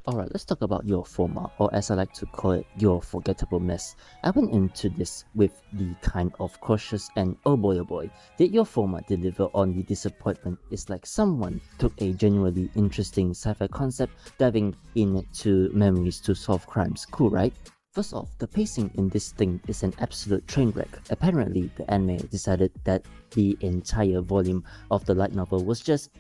Alright, let's talk about Your Forma, or as I like to call it, Your Forgettable Mess. I went into this with the kind of cautious and oh boy, did Your Forma deliver on the disappointment? It's like someone took a genuinely interesting sci-fi concept, diving into memories to solve crimes. Cool, right? First off, the pacing in this thing is an absolute train wreck. Apparently, the anime decided that the entire volume of the light novel was just,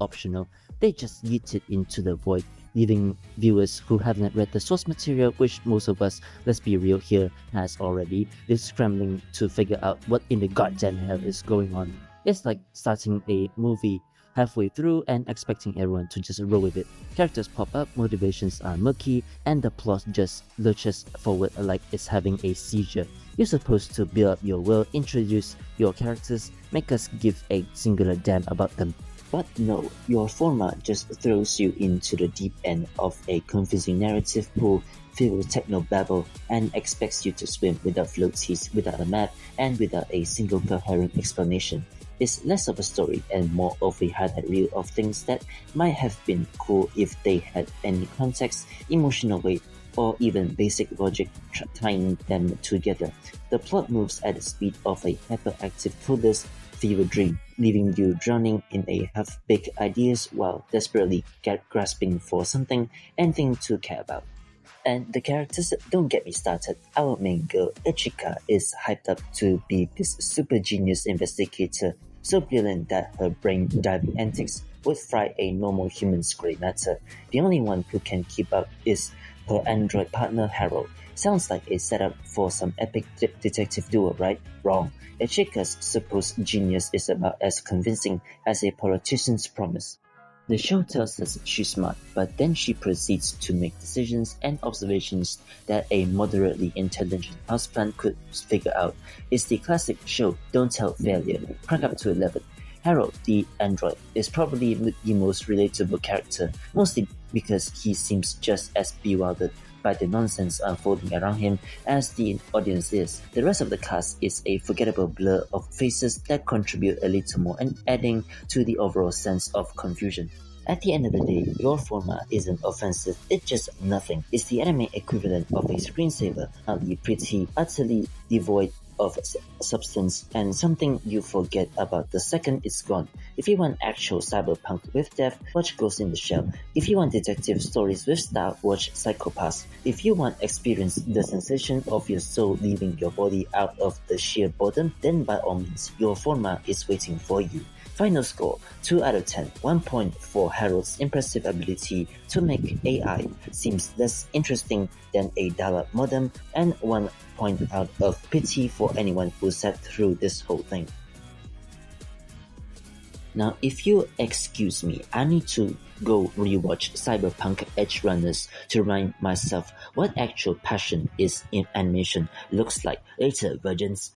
optional. They just yeeted into the void, leaving viewers who haven't read the source material, which most of us, let's be real here, has already, is scrambling to figure out what in the goddamn hell is going on. It's like starting a movie halfway through and expecting everyone to just roll with it. Characters pop up, motivations are murky, and the plot just lurches forward like it's having a seizure. You're supposed to build up your world, introduce your characters, make us give a singular damn about them. But no, your format just throws you into the deep end of a confusing narrative pool filled with technobabble and expects you to swim without floaties, without a map, and without a single coherent explanation. It's less of a story and more of a highlight reel of things that might have been cool if they had any context, emotional weight, or even basic logic tying them together. The plot moves at the speed of a hyperactive toddler's fever dream, leaving you drowning in a half-baked ideas while desperately grasping for anything to care about. And the characters, don't get me started. Our main girl, Ichika, is hyped up to be this super genius investigator, so brilliant that her brain-diving antics would fry a normal human's grey matter. The only one who can keep up is her android partner Harold. Sounds like a setup for some epic detective duo, right? Wrong. Ichika's supposed genius is about as convincing as a politician's promise. The show tells us she's smart, but then she proceeds to make decisions and observations that a moderately intelligent houseplant could figure out. It's the classic show don't tell failure, crank up to 11. Harold, the android, is probably the most relatable character, mostly because he seems just as bewildered by the nonsense unfolding around him as the audience is. The rest of the cast is a forgettable blur of faces that contribute a little more and adding to the overall sense of confusion. At the end of the day, Your Forma isn't offensive, it's just nothing. It's the anime equivalent of a screensaver, hardly pretty, utterly devoid of substance, and something you forget about the second it's gone. If you want actual cyberpunk with depth, watch Ghost in the Shell. If you want detective stories with style, watch Psycho-Pass. If you want experience the sensation of your soul leaving your body out of the sheer boredom, then by all means, Your Forma is waiting for you. Final score, 2 out of 10, 1 point for Harold's impressive ability to make AI seems less interesting than a dial-up modem, and 1 point out of pity for anyone who sat through this whole thing. Now, if you excuse me, I need to go rewatch Cyberpunk Edge Runners to remind myself what actual passion is in animation looks like. Later, virgins.